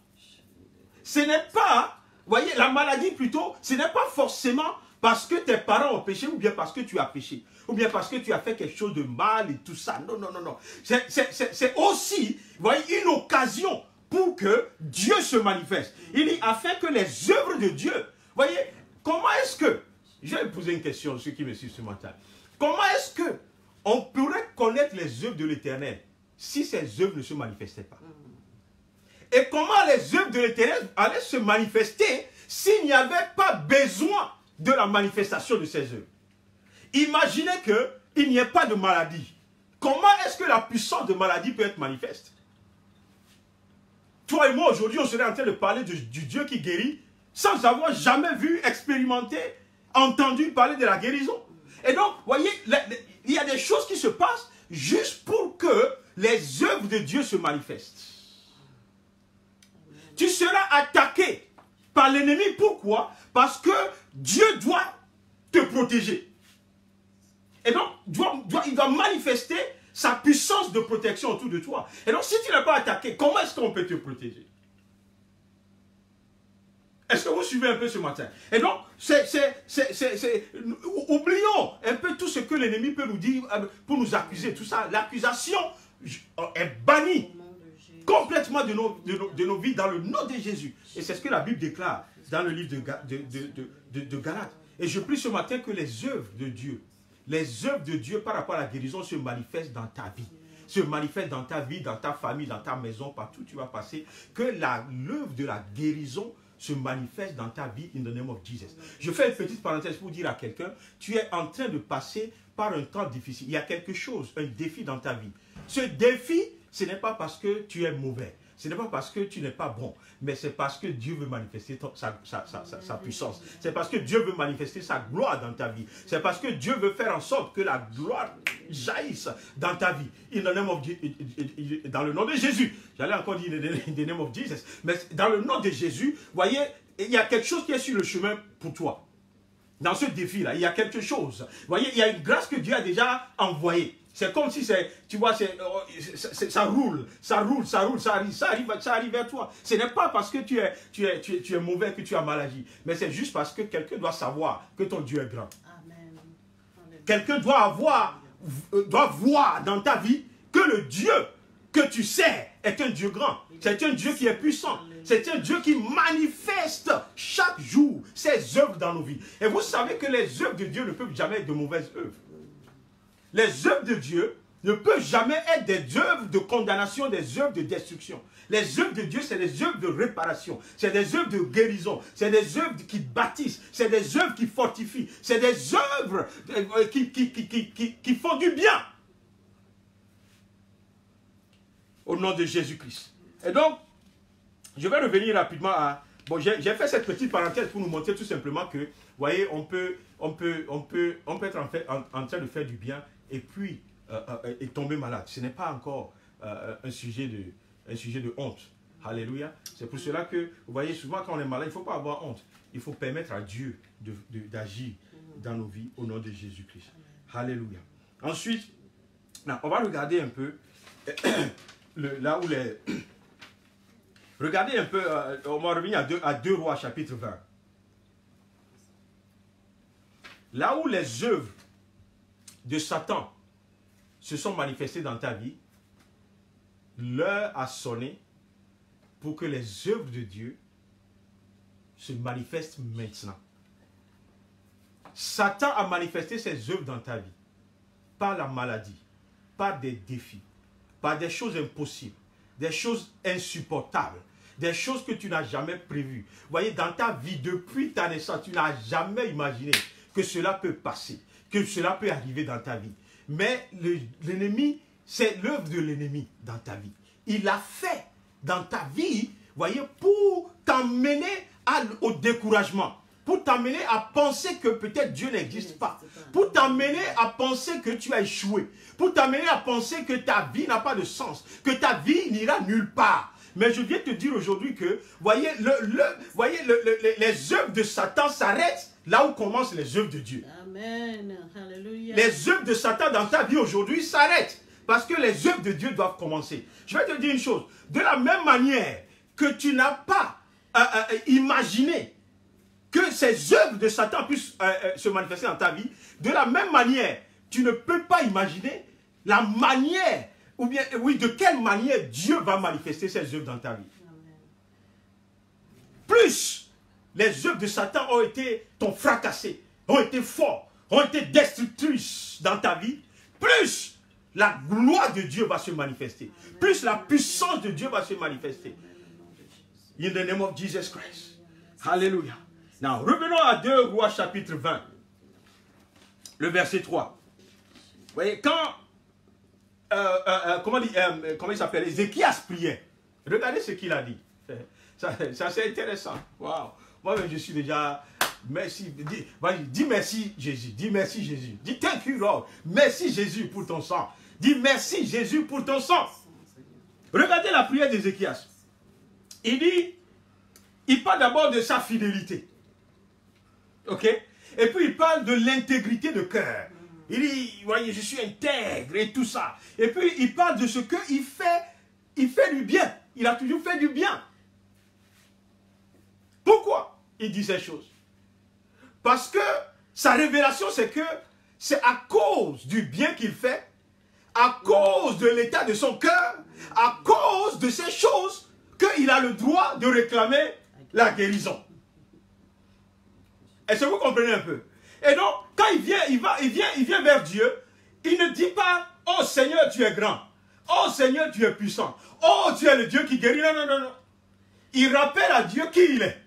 ce n'est pas, voyez, la maladie plutôt, ce n'est pas forcément parce que tes parents ont péché ou bien parce que tu as péché. Ou bien parce que tu as fait quelque chose de mal et tout ça. Non, non, non, non. C'est aussi, vous voyez, une occasion pour que Dieu se manifeste. Il dit, afin que les œuvres de Dieu, vous voyez, comment est-ce que, je vais poser une question à ceux qui me suivent ce matin. Comment est-ce que on pourrait connaître les œuvres de l'Éternel si ces œuvres ne se manifestaient pas? Et comment les œuvres de l'Éternel allaient se manifester s'il n'y avait pas besoin de la manifestation de ces œuvres? Imaginez qu'il n'y ait pas de maladie. Comment est-ce que la puissance de maladie peut être manifeste? Toi et moi, aujourd'hui, on serait en train de parler du Dieu qui guérit sans avoir jamais vu, expérimenté, entendu parler de la guérison. Et donc, vous voyez, il y a des choses qui se passent juste pour que les œuvres de Dieu se manifestent. Tu seras attaqué par l'ennemi. Pourquoi? Parce que Dieu doit te protéger. Et donc, il doit manifester sa puissance de protection autour de toi. Et donc, si tu n'es pas attaqué, comment est-ce qu'on peut te protéger? Est-ce que vous suivez un peu ce matin? Et donc, oublions un peu tout ce que l'ennemi peut nous dire pour nous accuser. Tout ça, l'accusation est bannie complètement de nos vies dans le nom de Jésus. Et c'est ce que la Bible déclare dans le livre de Galates. Et je prie ce matin que les œuvres de Dieu par rapport à la guérison se manifestent dans ta vie. Se manifestent dans ta vie, dans ta famille, dans ta maison, partout où tu vas passer. Que l'œuvre de la guérison se manifeste dans ta vie in the name of Jesus. Je fais une petite parenthèse pour dire à quelqu'un, tu es en train de passer par un temps difficile. Il y a quelque chose, un défi dans ta vie. Ce défi, ce n'est pas parce que tu es mauvais. Ce n'est pas parce que tu n'es pas bon, mais c'est parce que Dieu veut manifester sa puissance. C'est parce que Dieu veut manifester sa gloire dans ta vie. C'est parce que Dieu veut faire en sorte que la gloire jaillisse dans ta vie. Dans le nom de Jésus. J'allais encore dire in the name of Jesus. Mais dans le nom de Jésus, voyez, il y a quelque chose qui est sur le chemin pour toi. Dans ce défi-là, il y a quelque chose. Vous voyez, il y a une grâce que Dieu a déjà envoyée. C'est comme si tu vois, ça roule, ça arrive vers toi. Ce n'est pas parce que tu es mauvais que tu as maladie, mais c'est juste parce que quelqu'un doit savoir que ton Dieu est grand. Quelqu'un doit voir dans ta vie que le Dieu que tu sais est un Dieu grand. C'est un Dieu qui est puissant. C'est un Dieu qui manifeste chaque jour ses œuvres dans nos vies. Et vous savez que les œuvres de Dieu ne peuvent jamais être de mauvaises œuvres. Les œuvres de Dieu ne peuvent jamais être des œuvres de condamnation, des œuvres de destruction. Les œuvres de Dieu, c'est des œuvres de réparation, c'est des œuvres de guérison, c'est des œuvres qui bâtissent, c'est des œuvres qui fortifient, c'est des œuvres qui font du bien. Au nom de Jésus-Christ. Et donc, je vais revenir rapidement à... Bon, j'ai fait cette petite parenthèse pour nous montrer tout simplement que, vous voyez, on peut être en train de faire du bien et puis et tomber malade. Ce n'est pas encore un sujet de honte. Alléluia. C'est pour cela que, vous voyez, souvent quand on est malade, il ne faut pas avoir honte. Il faut permettre à Dieu d'agir dans nos vies au nom de Jésus-Christ. Alléluia. Ensuite, on va regarder un peu là où les... Regardez un peu, on va revenir à 2 Rois chapitre 20. Là où les œuvres de Satan se sont manifestées dans ta vie, l'heure a sonné pour que les œuvres de Dieu se manifestent maintenant. Satan a manifesté ses œuvres dans ta vie par la maladie, par des défis, par des choses impossibles, des choses insupportables, des choses que tu n'as jamais prévues. Vous voyez, dans ta vie, depuis ta naissance, tu n'as jamais imaginé que cela peut passer, que cela peut arriver dans ta vie. Mais l'ennemi c'est l'œuvre de l'ennemi dans ta vie. Il l'a fait dans ta vie, voyez, pour t'emmener au découragement, pour t'emmener à penser que peut-être Dieu n'existe pas, pour t'emmener à penser que tu as échoué, pour t'emmener à penser que ta vie n'a pas de sens, que ta vie n'ira nulle part. Mais je viens te dire aujourd'hui que, voyez, les œuvres de Satan s'arrêtent là où commencent les œuvres de Dieu. Amen. Alléluia. Les œuvres de Satan dans ta vie aujourd'hui s'arrêtent parce que les œuvres de Dieu doivent commencer. Je vais te dire une chose. De la même manière que tu n'as pas imaginé que ces œuvres de Satan puissent se manifester dans ta vie, de la même manière, tu ne peux pas imaginer la manière, ou bien, oui, de quelle manière Dieu va manifester ses œuvres dans ta vie. Amen. Plus les œuvres de Satan t'ont fracassé, ont été forts, ont été destructrices dans ta vie, plus la gloire de Dieu va se manifester. Amen. Plus la puissance de Dieu va se manifester. In the name of Jesus Christ. Alléluia. Now, revenons à 2 Rois chapitre 20. Le verset 3. Vous voyez, quand, comment il s'appelle, Ézéchias priait. Regardez ce qu'il a dit. Ça c'est intéressant. Wow. Moi-même, je suis déjà... Merci. Dis merci Jésus. Dis merci Jésus. Dis thank you Lord. Merci Jésus pour ton sang. Dis merci Jésus pour ton sang. Regardez la prière d'Ézéchias. Il parle d'abord de sa fidélité. Ok? Et puis il parle de l'intégrité de cœur. Il dit, voyez, je suis intègre et tout ça. Et puis il parle de ce qu'il fait. Il fait du bien. Il a toujours fait du bien. Pourquoi il dit ces choses? Parce que sa révélation, c'est que c'est à cause du bien qu'il fait, à cause de l'état de son cœur, à cause de ces choses, qu'il a le droit de réclamer la guérison. Est-ce que vous comprenez un peu? Et donc, quand il vient vers Dieu, il ne dit pas, oh Seigneur, tu es grand. Oh Seigneur, tu es puissant. Oh, tu es le Dieu qui guérit. Non, non, non, non. Il rappelle à Dieu qui il est.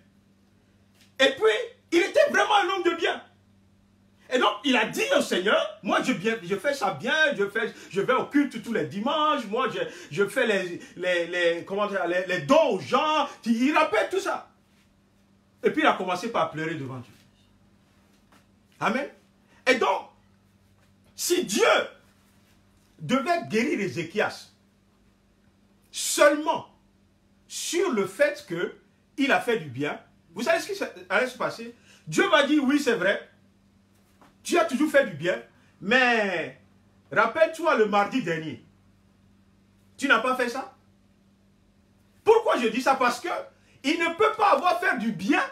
Et puis, il était vraiment un homme de bien. Et donc, il a dit au Seigneur, moi je fais ça bien, je vais au culte tous les dimanches, moi je fais les dons aux gens. Il rappelle tout ça. Et puis, il a commencé par pleurer devant Dieu. Amen. Et donc, si Dieu devait guérir Ézéchias seulement sur le fait qu'il a fait du bien, vous savez ce qui allait se passer? Dieu va dire, oui, c'est vrai, tu as toujours fait du bien, mais rappelle-toi le mardi dernier, tu n'as pas fait ça? Pourquoi je dis ça? Parce que il ne peut pas avoir fait du bien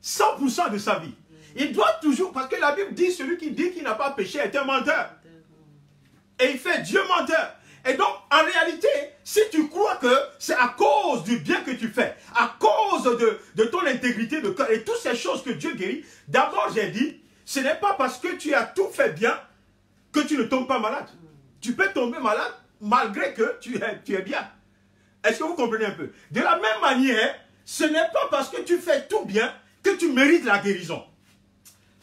100% de sa vie. Il doit toujours, parce que la Bible dit, celui qui dit qu'il n'a pas péché est un menteur. Et il fait Dieu menteur. Et donc, en réalité, si tu crois que c'est à cause du bien que tu fais, à cause de ton intégrité de cœur et toutes ces choses que Dieu guérit, d'abord j'ai dit, ce n'est pas parce que tu as tout fait bien que tu ne tombes pas malade. Tu peux tomber malade malgré que tu es bien. Est-ce que vous comprenez un peu? De la même manière, ce n'est pas parce que tu fais tout bien que tu mérites la guérison.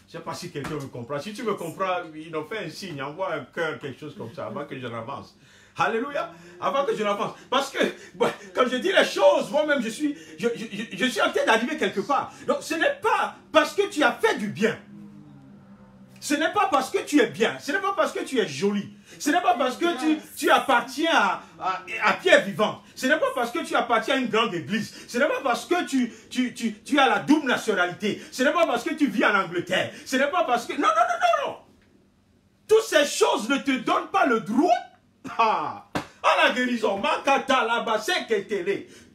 Je ne sais pas si quelqu'un me comprend. Si tu me comprends, il en fait un signe, envoie un cœur, quelque chose comme ça, avant que je n'avance. Alléluia. Avant que je n'avance. Parce que, bon, quand je dis les choses, moi-même, je suis en train d'arriver quelque part. Donc, ce n'est pas parce que tu as fait du bien. Ce n'est pas parce que tu es bien. Ce n'est pas parce que tu es joli. Ce n'est pas parce que tu appartiens à pierre vivante. Ce n'est pas parce que tu appartiens à une grande église. Ce n'est pas parce que tu as la double nationalité. Ce n'est pas parce que tu vis en Angleterre. Ce n'est pas parce que... Non, non, non, non, non. Toutes ces choses ne te donnent pas le droit à la guérison.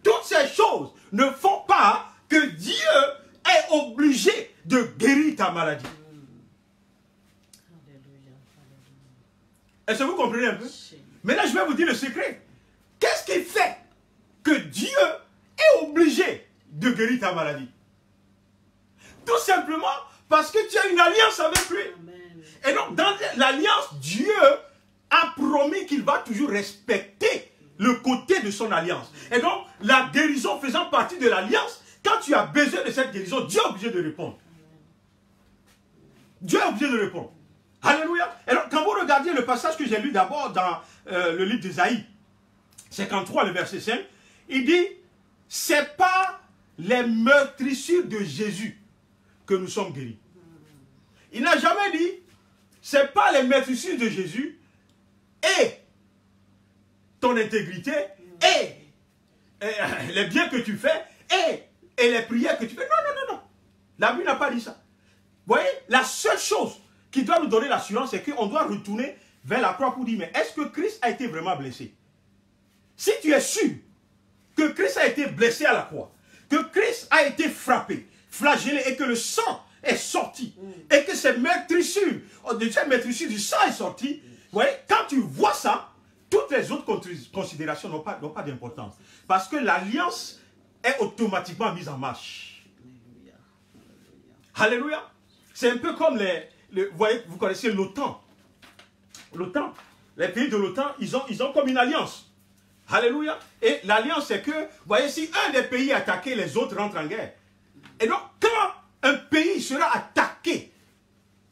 Toutes ces choses ne font pas que Dieu est obligé de guérir ta maladie. Est-ce que vous comprenez un peu? Maintenant, je vais vous dire le secret. Qu'est-ce qui fait que Dieu est obligé de guérir ta maladie? Tout simplement parce que tu as une alliance avec lui. Amen. Et donc, dans l'alliance, Dieu a promis qu'il va toujours respecter le côté de son alliance. Et donc, la guérison faisant partie de l'alliance, quand tu as besoin de cette guérison, Dieu est obligé de répondre. Dieu est obligé de répondre. Alléluia. Alors, quand vous regardez le passage que j'ai lu d'abord dans le livre d'Ésaïe, 53, le verset 5, il dit, c'est pas les meurtrissures de Jésus que nous sommes guéris. Il n'a jamais dit, c'est pas les meurtrissures de Jésus et ton intégrité et les biens que tu fais et les prières que tu fais. Non, non, non, non. La Bible n'a pas dit ça. Vous voyez, la seule chose qui doit nous donner l'assurance, c'est qu'on doit retourner vers la croix pour dire, mais est-ce que Christ a été vraiment blessé? Si tu es sûr que Christ a été blessé à la croix, que Christ a été frappé, flagellé et que le sang est sorti, et que ces meurtrissures du sang est sorti, vous voyez, quand tu vois ça, toutes les autres considérations n'ont pas d'importance. Parce que l'alliance est automatiquement mise en marche. Alléluia. C'est un peu comme vous voyez, vous connaissez l'OTAN. L'OTAN, les pays de l'OTAN, ils ont comme une alliance. Alléluia. Et l'alliance, c'est que, vous voyez, si un des pays est attaqué, les autres rentrent en guerre. Et donc, quand un pays sera attaqué,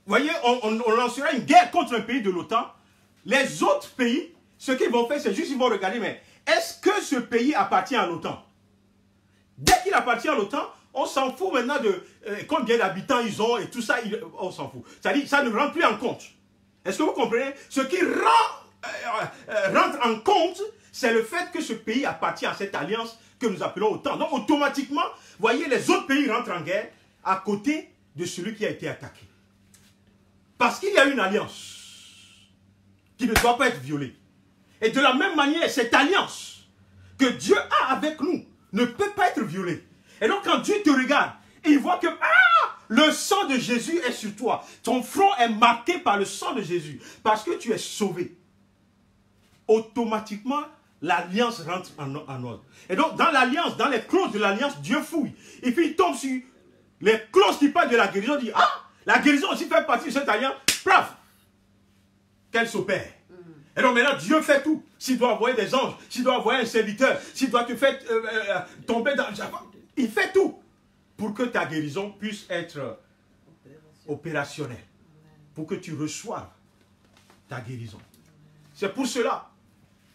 vous voyez, on lancera une guerre contre un pays de l'OTAN, les autres pays, ce qu'ils vont faire, c'est juste, ils vont regarder, mais est-ce que ce pays appartient à l'OTAN? Dès qu'il appartient à l'OTAN, on s'en fout maintenant de combien d'habitants ils ont et tout ça, on s'en fout. C'est-à-dire, ça ne rentre plus en compte. Est-ce que vous comprenez? Ce qui rentre en compte, c'est le fait que ce pays appartient à cette alliance que nous appelons OTAN. Donc, automatiquement, vous voyez, les autres pays rentrent en guerre à côté de celui qui a été attaqué. Parce qu'il y a une alliance qui ne doit pas être violée. Et de la même manière, cette alliance que Dieu a avec nous ne peut pas être violée. Et donc, quand Dieu te regarde, il voit que le sang de Jésus est sur toi. Ton front est marqué par le sang de Jésus. Parce que tu es sauvé. Automatiquement, l'alliance rentre en ordre. Et donc, dans l'alliance, dans les clauses de l'alliance, Dieu fouille. Et puis, il tombe sur les clauses qui parlent de la guérison. Il dit, la guérison aussi fait partie de cette alliance. Plaf, qu'elle s'opère. Et donc, maintenant, Dieu fait tout. S'il doit envoyer des anges, s'il doit envoyer un serviteur, s'il doit te faire tomber dans... Il fait tout pour que ta guérison puisse être opérationnelle. Pour que tu reçoives ta guérison. C'est pour cela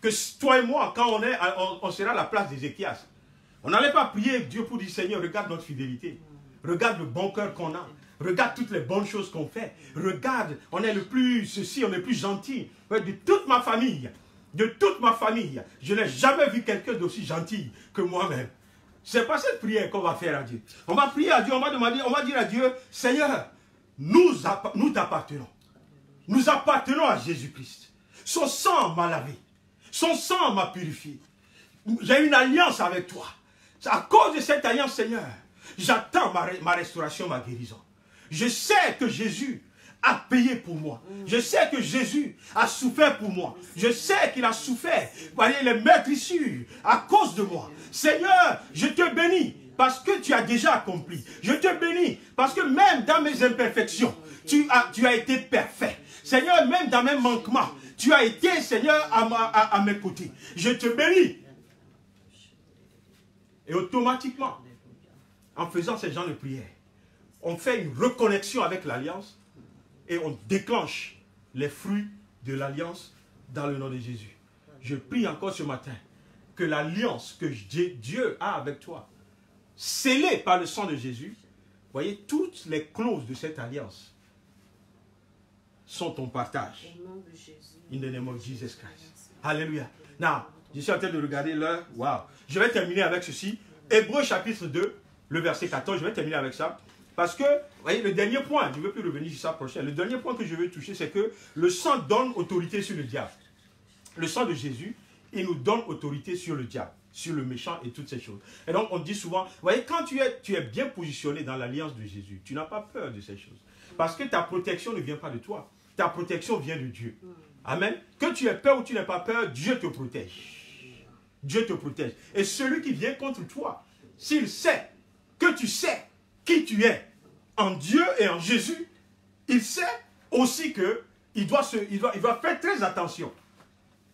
que toi et moi, quand on sera à la place d'Ézéchias, on n'allait pas prier Dieu pour dire, Seigneur, regarde notre fidélité. Regarde le bon cœur qu'on a. Regarde toutes les bonnes choses qu'on fait. Regarde, on est le plus ceci, on est le plus gentil. De toute ma famille, je n'ai jamais vu quelqu'un d'aussi gentil que moi-même. C'est pas cette prière qu'on va faire à Dieu. On va prier à Dieu, on va dire à Dieu, Seigneur, nous t'appartenons. Nous appartenons à Jésus-Christ. Son sang m'a lavé. Son sang m'a purifié. J'ai une alliance avec toi. À cause de cette alliance, Seigneur, j'attends ma restauration, ma guérison. Je sais que Jésus a payé pour moi. Je sais que Jésus a souffert pour moi. Je sais qu'il a souffert, voyez, les meurtrissures à cause de moi. Seigneur, je te bénis parce que tu as déjà accompli. Je te bénis parce que même dans mes imperfections, tu as été parfait. Seigneur, même dans mes manquements, tu as été, Seigneur, à mes côtés. Je te bénis. Et automatiquement, en faisant ce genre de prière, on fait une reconnexion avec l'alliance et on déclenche les fruits de l'alliance dans le nom de Jésus. Je prie encore ce matin que l'alliance que Dieu a avec toi, scellée par le sang de Jésus, voyez, toutes les clauses de cette alliance sont ton partage. In the name of Jesus Christ. Alléluia. Now, je suis en train de regarder l'heure. Wow. Je vais terminer avec ceci. Hébreux chapitre 2, le verset 14. Je vais terminer avec ça. Parce que, vous voyez, le dernier point, je ne veux plus revenir sur ça prochain. Le dernier point que je veux toucher, c'est que le sang donne autorité sur le diable. Le sang de Jésus, il nous donne autorité sur le diable, sur le méchant et toutes ces choses. Et donc, on dit souvent, vous voyez, quand tu es bien positionné dans l'alliance de Jésus, tu n'as pas peur de ces choses. Parce que ta protection ne vient pas de toi. Ta protection vient de Dieu. Amen. Que tu aies peur ou tu n'aies pas peur, Dieu te protège. Dieu te protège. Et celui qui vient contre toi, s'il sait que tu sais qui tu es en Dieu et en Jésus, il sait aussi qu'il doit faire très attention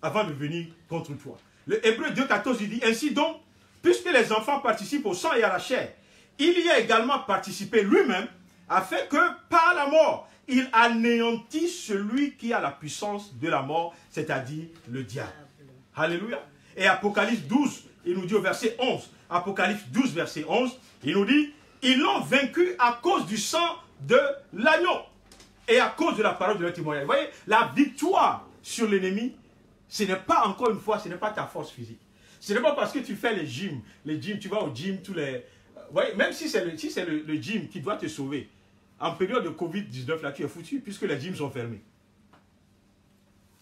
avant de venir contre toi. Le Hébreu 2,14, il dit, ainsi donc, puisque les enfants participent au sang et à la chair, il y a également participé lui-même, afin que par la mort, il anéantit celui qui a la puissance de la mort, c'est-à-dire le diable. Alléluia. Et Apocalypse 12, il nous dit au verset 11, Apocalypse 12, verset 11, il nous dit, ils l'ont vaincu à cause du sang de l'agneau et à cause de la parole de leur témoignage. Vous voyez, la victoire sur l'ennemi, ce n'est pas, encore une fois, ce n'est pas ta force physique. Ce n'est pas parce que tu fais les gyms, tu vas au gym, tous les... Vous voyez, même si c'est le gym qui doit te sauver, en période de Covid-19, là, tu es foutu, puisque les gyms sont fermés.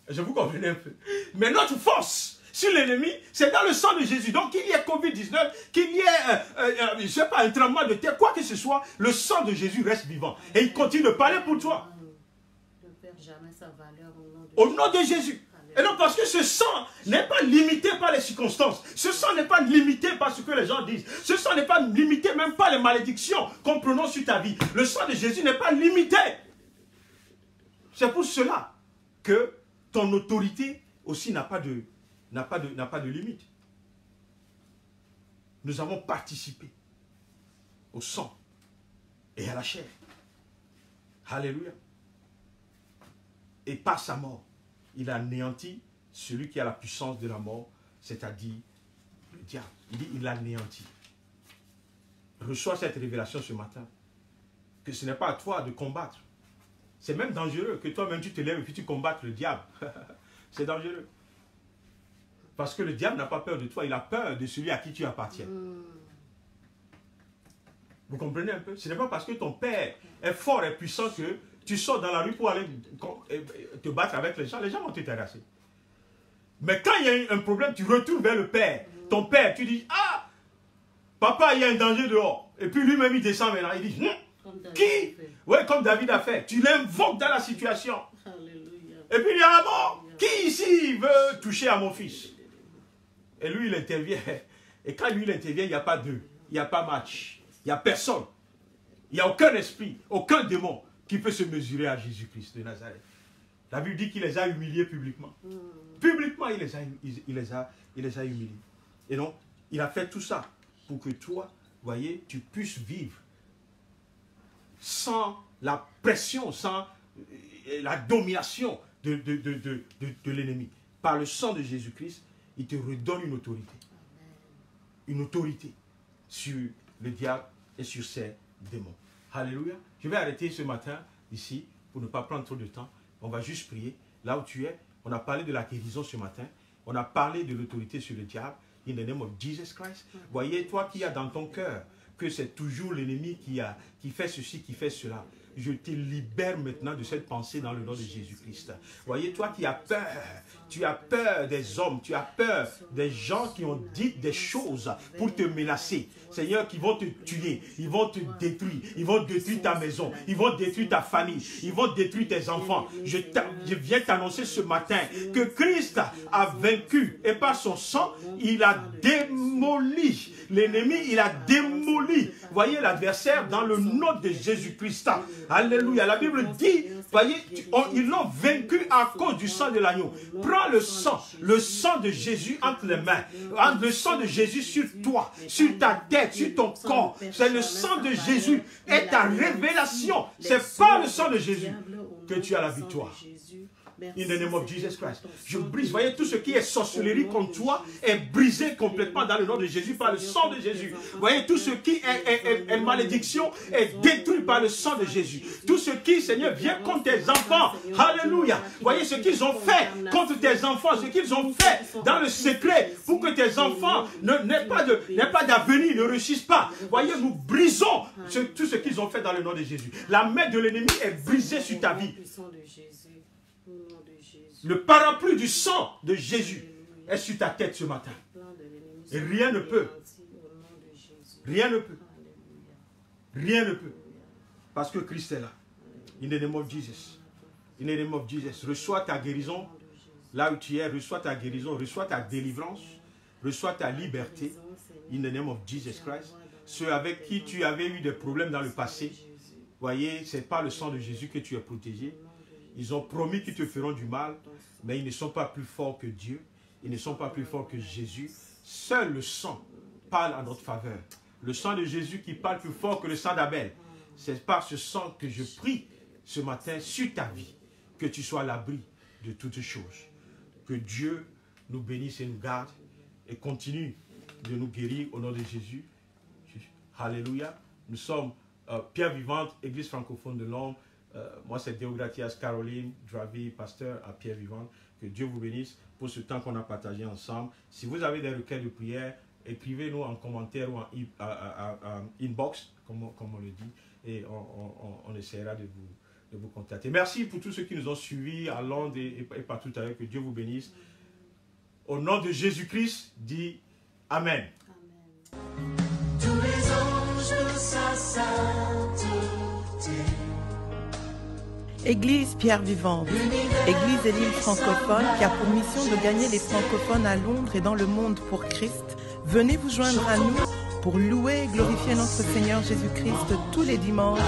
Je vous comprends un peu. Mais notre force sur l'ennemi, c'est dans le sang de Jésus. Donc, qu'il y ait Covid-19, qu'il y ait, je ne sais pas, un tremblement de terre, quoi que ce soit, le sang de Jésus reste vivant. Et il continue de parler pour toi. Ne perd jamais sa valeur au nom de Jésus. Et non, parce que ce sang n'est pas limité par les circonstances. Ce sang n'est pas limité par ce que les gens disent. Ce sang n'est pas limité même par les malédictions qu'on prononce sur ta vie. Le sang de Jésus n'est pas limité. C'est pour cela que ton autorité aussi n'a pas de limite. Nous avons participé au sang et à la chair. Alléluia. Et par sa mort, il a anéanti celui qui a la puissance de la mort, c'est-à-dire le diable. Il dit, il l'a anéanti. Reçois cette révélation ce matin, que ce n'est pas à toi de combattre. C'est même dangereux que toi-même tu te lèves et puis tu combattes le diable. C'est dangereux. Parce que le diable n'a pas peur de toi, il a peur de celui à qui tu appartiens. Vous comprenez un peu? Ce n'est pas parce que ton père est fort et puissant que tu sors dans la rue pour aller te battre avec les gens vont te terrasser. Mais quand il y a un problème, tu retournes vers le père. Ton père, tu dis, ah, papa, il y a un danger dehors. Et puis lui-même, il descend maintenant, il dit, qui? Oui, comme David a fait. Tu l'invoques dans la situation. Alléluia. Et puis il dit, ah bon, qui ici veut toucher à mon fils? Et lui, il intervient. Et quand lui, il intervient, il n'y a pas deux. Il n'y a pas match. Il n'y a personne. Il n'y a aucun esprit, aucun démon qui peut se mesurer à Jésus-Christ de Nazareth. La Bible dit qu'il les a humiliés publiquement. Publiquement, il les a humiliés. Et donc, il a fait tout ça pour que toi, voyez, tu puisses vivre sans la pression, sans la domination de l'ennemi. Par le sang de Jésus-Christ, il te redonne une autorité. Une autorité sur le diable et sur ses démons. Alléluia. Je vais arrêter ce matin ici pour ne pas prendre trop de temps. On va juste prier. Là où tu es, on a parlé de la guérison ce matin. On a parlé de l'autorité sur le diable. In the name of Jesus Christ. Voyez, toi qui as dans ton cœur que c'est toujours l'ennemi qui fait ceci, qui fait cela. Je te libère maintenant de cette pensée dans le nom de Jésus-Christ. Voyez, toi qui as peur, tu as peur des hommes, tu as peur des gens qui ont dit des choses pour te menacer. Seigneur, qui vont te tuer, ils vont te détruire, ils vont détruire ta maison, ils vont détruire ta famille, ils vont détruire tes enfants. Je viens t'annoncer ce matin que Christ a vaincu et par son sang, il a démoli l'ennemi, il a démoli, voyez, l'adversaire dans le nom de Jésus-Christ. Alléluia. La Bible dit, voyez, ils l'ont vaincu à cause du sang de l'agneau. Prends le sang de Jésus entre les mains, le sang de Jésus sur toi, sur ta tête, sur ton corps. C'est le sang de Jésus et ta révélation. C'est par le sang de Jésus que tu as la victoire. In the name of Jesus Christ. Je brise. Voyez, tout ce qui est sorcellerie contre toi est brisé complètement dans le nom de Jésus par le sang de Jésus. Voyez, tout ce qui est malédiction est détruit par le sang de Jésus. Tout ce qui, Seigneur, vient contre tes enfants. Alléluia. Voyez ce qu'ils ont fait contre tes enfants, ce qu'ils ont fait dans le secret pour que tes enfants n'aient pas d'avenir, ne réussissent pas. Voyez, nous brisons tout ce qu'ils ont fait dans le nom de Jésus. La main de l'ennemi est brisée sur ta vie. Le parapluie du sang de Jésus est sur ta tête ce matin. Et rien ne peut. Rien ne peut. Rien ne peut. Parce que Christ est là. In the name of Jesus. In the name of Jesus. Reçois ta guérison. Là où tu es, reçois ta guérison. Reçois ta délivrance. Reçois ta liberté. In the name of Jesus Christ. Ceux avec qui tu avais eu des problèmes dans le passé. Voyez, c'est par le sang de Jésus que tu es protégé. Ils ont promis qu'ils te feront du mal, mais ils ne sont pas plus forts que Dieu. Ils ne sont pas plus forts que Jésus. Seul le sang parle en notre faveur. Le sang de Jésus qui parle plus fort que le sang d'Abel. C'est par ce sang que je prie ce matin sur ta vie, que tu sois à l'abri de toutes choses. Que Dieu nous bénisse et nous garde et continue de nous guérir au nom de Jésus. Alléluia. Nous sommes Pierre Vivante, Église francophone de Londres. Moi, c'est Deogratias Caroline Dravi, pasteur à Pierre Vivante. Que Dieu vous bénisse pour ce temps qu'on a partagé ensemble. Si vous avez des requêtes de prière, écrivez-nous en commentaire ou en inbox, comme on le dit, et on essaiera de vous contacter. Merci pour tous ceux qui nous ont suivis à Londres et partout ailleurs. Que Dieu vous bénisse. Au nom de Jésus-Christ, dit Amen. Amen. Tous les anges de sa sainteté. Église Pierre Vivante, Église et l'île francophone qui a pour mission de gagner les francophones à Londres et dans le monde pour Christ. Venez vous joindre à nous pour louer et glorifier notre Seigneur Jésus-Christ tous les dimanches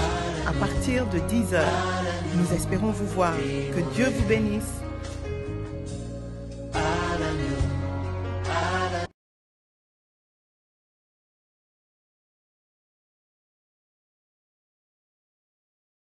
à partir de 10h. Nous espérons vous voir. Que Dieu vous bénisse.